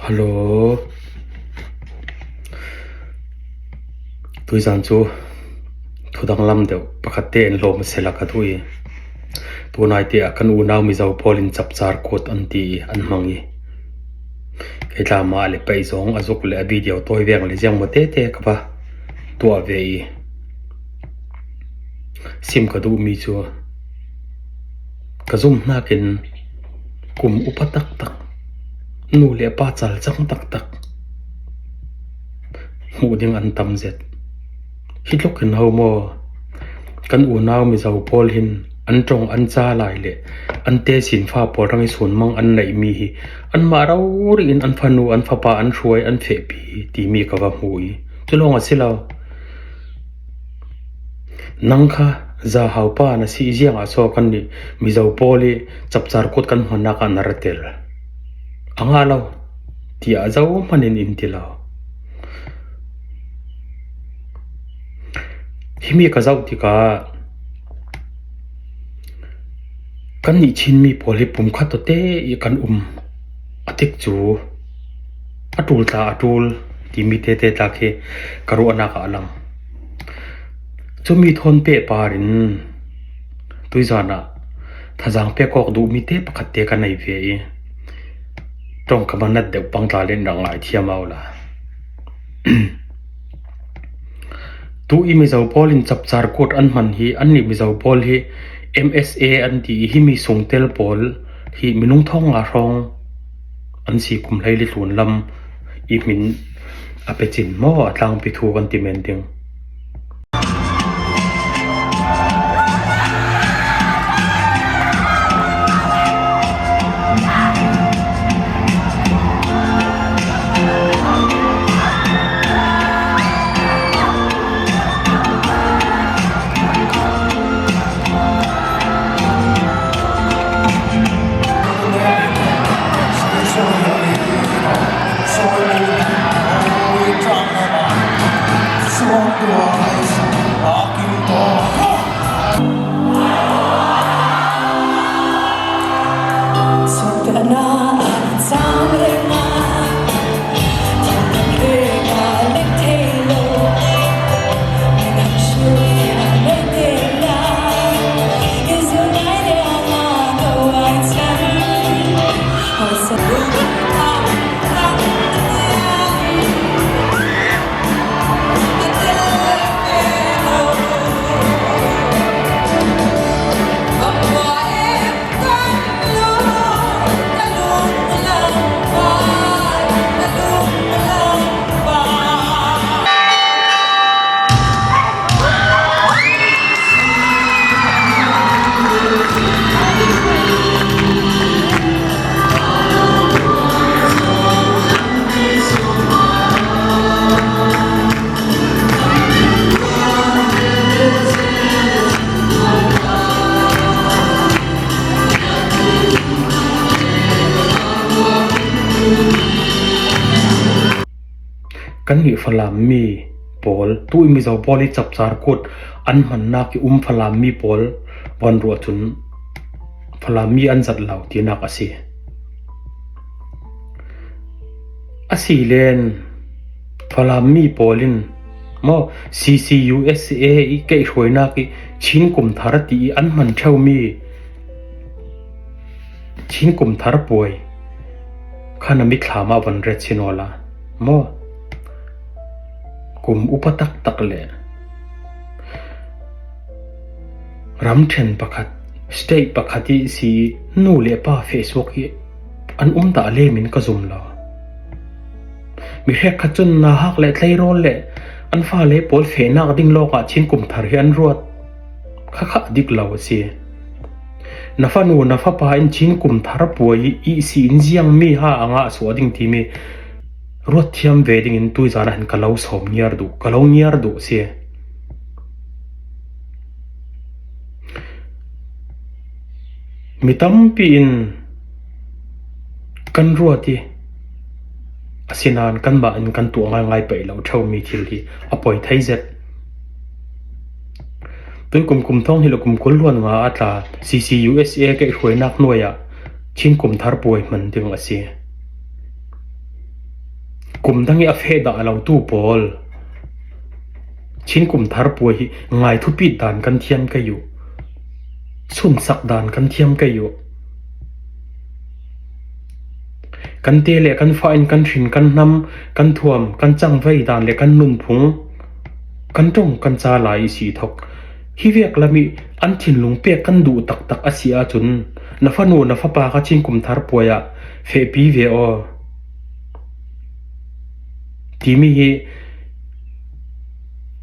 ฮัลโหลตุยจานจูทุดังลำเดียวปกติเอ็นโลมเสลักตุยตัวนายเตียกันอูนาวมิจาวพอลินจับจาร์โคตอันตีอันมังยีเกล้ามาเลยไปสองอาจุกเลยวิดีโอตัวเวียงเลยยังมาเตะกับปะตัวเวียซิมกระดูมีจูกระซุ่มน่ากินกุมอุปตักตักนูเลี้ยป้าจัลจังตักตักหูดิ้งอันตำเสร็จฮิตลุกขึ้นเอาโมกันอูนาวมิจาวพอลินอันตรงอันจ้าลายเลยอันเตสินฟ้าปอรังส่วนมังอันไหนมีอันมาเรารินอันฟานูอันฟ้าป่าอันช่วยอันเฟบีตีมีกับว่าหุยจะลองสิเรานังค่ะจะหาป้านะสิเจียงอาสอกันนี่มิจาวพอลิจับจาร์กดกันหัวนักอันนารเตลอังอาเราที่อาจาวมันอินทิลาฮิมีกระเจ้าที่กากันนี่ชินมีพอลิปุ่มขัดตัวเตะกันอติกจูอตูลตาอตูลที่มีเตะตาเคกรุณาคาลังจะมีทนเปะปารินตุยจานะถ้าจังเปะกอกดูมีเตะปกติกันในเวียตรงกับมันนัดเด็กปังตาเล่นดังไอเทียมเอาละตัวอีมิจาวพอลินจับจาร์กดอันมันฮีอันนี้มิจาวพอลฮีMSA อันที่ฮิมีส่งเตลปอลที่มินุงท่องอารองอันสีกุมไลลิลุนลำอีมินอเปจินมอทางไปทัวกันติเมนติงกันนี่ฟลามมีปอลตู้มิจาวพอลิจับจาร์กดอันมันนักฟลามมีปอลวันรัวจุนฟลามมีอันจัดเหล่าที่นักอาศีเลนฟลามมีปอลินมอ CCUSA อีกเกยช่วยนักชินกุมทาร์ตีอันมันเช่ามีชินกุมทาร์ป่วยข้านามิคลามาวันเรชิโนลามอกุมอุปตักตักเลยรำเทนประคัดสเตย์ประคัดที่สีนูเล่ป้าเฟซบุ๊กอันตาเล่มินกระซุ่มลามีแค่ขัดจนนาฮักเล่ไลโรลเล่อันฟ้าเล่ปอลเฟนักดิ้งโลกะชินกุมทาร์อันรวดข้าดิกลาวเสียนาฟานูนาฟาป้าอินชินกุมทาร์ป่วยอีสีอินเจียงมีฮะอ่างสวดิ้งทีมีรถเทียมเวดิ้งอินตุยจานะเห็นกะลาวสอมเงียร์ดูเสียมิตั้มปีนกันรัวที่สินานกันบ้านกันตัวง่ายไปแล้วเช่ามีทิลที่อภัยไทยเจ็ดตัวกลุ่มท่องที่เรากลุ่มคนล้วนมาอัตรา CCUSA ก็ช่วยนักหน่วยชินกลุ่มทาร์ป่วยมันดึงอาเซีย กุมทั้งนี้อเฟดาเราตู้ปอลชินกุมทารป่วยไงทุปีดานกันเทียมกันอยู่สุนสักดานกันเทียมกันอยู่กันเตเลกันฟ้าอินกันชินกันนำกันท่วมกันจังไว้ดานเลกันนุ่นพุงกันจงกันจาลายสีทกฮิเวกละมีอันทินลุงเปียกันดูตักตักอาเซียจุนนฟนูนฟปากชินกุมทารป่วยเฟปีเวอที่มี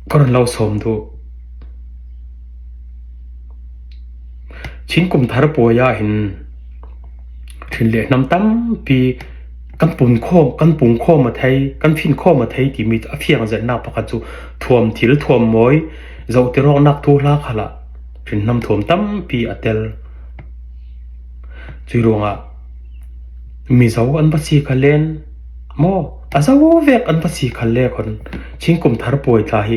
ก็รันเราสมดูชินกุมทารป่วยเห็นถึงเลี้ยน้ำตั้มปีกันปุ่นโคกันปุ่งโคมาไทยกันฟินโคมาไทยที่มีอภิยังจะนักประกันจูท่วมทิลท่วมมวยเราจะรองนักทุลาขละถึงน้ำท่วมตั้มปีอัตเตลจุยรงมีเจ้าอันภาษีขันเล่นโมอาเจ้าเวกอันภาษีขันเล่คนชิงกุมทารป่วยตาฮี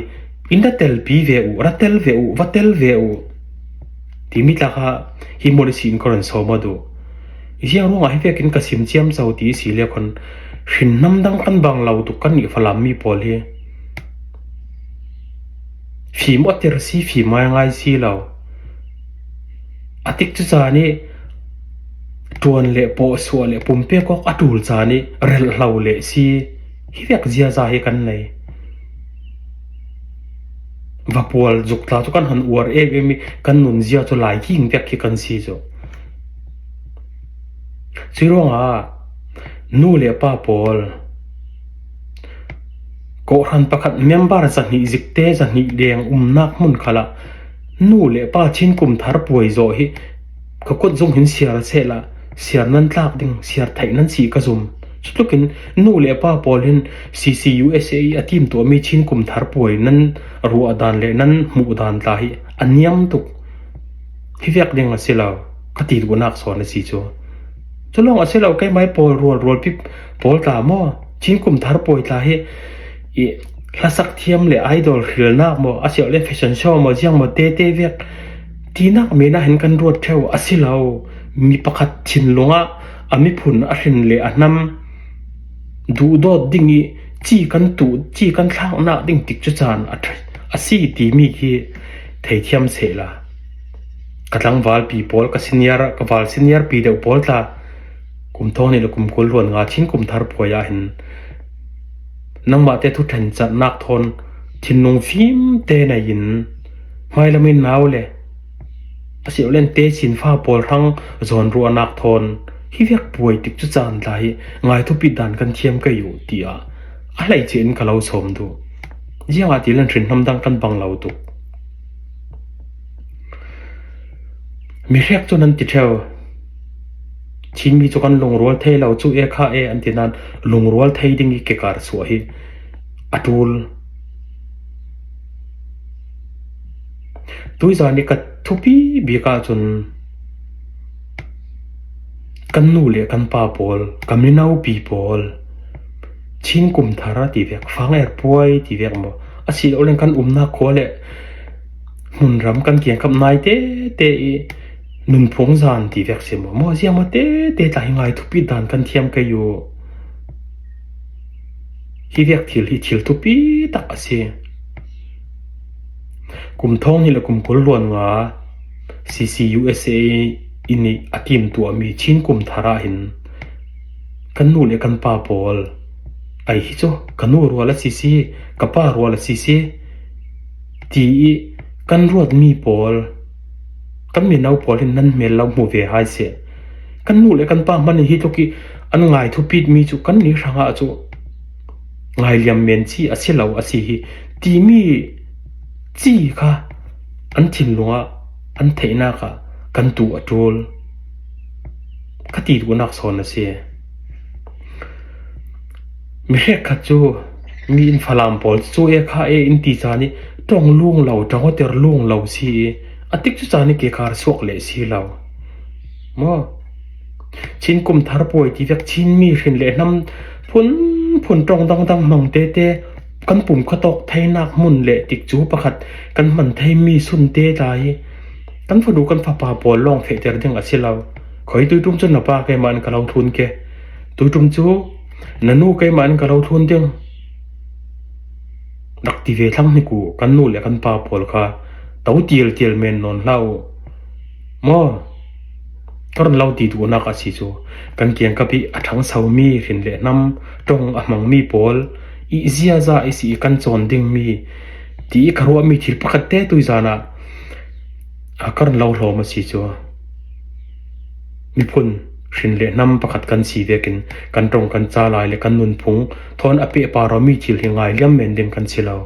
อินดัตเตลปีเวอุรัตเตลเวอุวัตเตลเวอุที่มีตาค่ะฮิโมลิสินคนสอมาดูอีเสียงร้องให้เวกินกสิมเจียมเจ้าตีสีเลียคนหินน้ำดังกันบางเหล่าตุกันอีฟลามมีปอลีฝีมอเตอร์ซีฝีมาง่ายสีเหล่าอาทิตย์จุจานี่จวนเละโปสัวเละปุ่มเปียกอดูลจานี่เรลเหล่าเละสีฮิเวกเจียจาให้กันเลยว่าปวลจุกตาจุกันหันอวดมีกันนุนเจียจุหลายยิ่งเปียกกันสีจ้ะสิร้องนูเล่ป้าปอลก็รันประคัดเมมเบอร์จันนิจิกเตจันนิเดียงนักมุนขละนูเล่ป้าชินกุมทารป่วยโจฮิก็กดจงหินเสียร์เสละเสียร์นั้นลากดิ่งเสียร์ไทยนั้นสีกระซุมสุดลูกินนูเล่ป้าปอลเห็น CCUSA ทีมตัวมีชินกุมทารป่วยนั้นรัวดานเล่นั้นหมู่ดานตาฮิอันยำตุกที่เวียกดิ่งเสียแล้วก็ตีดวนักสอนสีโจจะลองอาศัยเราใกล้ไม้ปอลรัวพิบปอลตาหม้อชินกุมทารป่วยตาฮิลาสักเทียมเลยไอดอลเรียลนักหม้ออาศัยเล่นแฟชั่นโชว์หม้อเจียงหม้อเตเวียกที่นักมีน่าเห็นกันรวดเท่าอาศัยเรามีประคัดชินลงอามิพุนอาศินเลยอันนั้นดูดอดดิ่งจีกันตูจีกันข้าวหน้าดิ่งติดจุจานอาศัยตีมีที่ไทยเทียมเสละกำลังวาลปีปอลกับซีเนียร์กับวาลซีเนียร์ปีเดียวปอลตากุมท้องนี่ละกุมกุลล้วนงาชินกุมทารป่วยเห็นนังมาเตทุทันจัดนักทนทินนงฟิมเตนยินไม่ละไม่หนาวเลยอาศัยเล่นเตชินฟ้าปอลทั้งจอนรัวนักทนฮิเวียกป่วยติดจุจานไหลงายทุบปิดดันกันเทียมก็อยู่เดียอะไรเจนกับเราสมดูยังอาทิตย์เล่นทรินทำดังกันบังเราตุมีเรียกจนนั้นติดเทวชินมีจุกันลงรัวเทเราจูอันที่นั้นลงรัวเทดิ่งเกการสวยอัตุลตุยจานี่กัทุปีบีกาจนกันนูเล่กันป้าปอลกันมินาวปีปอลชินกุมทาราตีเวกฟังป่วยตีเวกมั้งอาศัยเอาเล่นกันนักโคเล่มุนรำกันเกี่ยงกับนายเตนุนพงจานที่เวกเสียมั้งมั่วเสียมาเตตายง่ายทุบปีดานกันเทียมกันอยู่ที่เวกทิลทุบปีตักเสียกุมท้องนี่แหละกุมกุลล้วนงา CCUSA อินี่อาทีมตัวมีชินกุมทาราหินกันนูเล่กันป้าปอลไอฮิโจกันนูรัวละCCกับป้ารัวละCCที่กันรวดมีปอลกันมีนาวปอลินนั้นเมลเราหมู่เวหายเสียกันนูเล่กันป้ามันฮิโตกิอันง่ายทุบปีดมีจุกันนี่ช่างอาจุง่ายเลียมเมนชีอาศัยเราอาศัยฮีที่มีจีค่ะอันทินลัวอันเทน่าค่ะกันตัวโจลก็ตีดูนักสอนนะเสียมีเรื่องขัดจูมีอินฟลามปอลจูอินตีจานี่ต้องลุงเราจังว่าเตอร์ลุงเราสิอาทิตย์จุจานี่เกี่ยการสวกเละสิเรามั่วชินกุมทารป่วยที่เด็กชินมีเห็นเละน้ำพุ่นตรงดังมังเตกันปุ่มขตอกไทยนักมุนเละติกจูประคัดกันมันไทยมีสุนเตใจกันพอดูกันฟ้าป่าปอลลองเฟเตอร์ดึงอาศัยเราคอยตุยตุ้มจนหน้าปากแกมันกับเราทุนแกตุยตุ้มจู nanu kai man ka lo thun ding dak ti ve thlang ni ku kan nu le kan pa pol kha tau tiel men non lau mo karon lau ti tu na ka si chu kan kiang ka pi athang sau mi rin le nam tong amang mi pol i zia za i si kan chon ding mi ti kharwa mi thil pakhat te tuizana akaran lau hlo ma si chu mi phun rin le nam pakhat kan si vekin kan tong kan cha lai le kan nun phung thon ape pa ro mi thil hi ngai liam men ding kan silo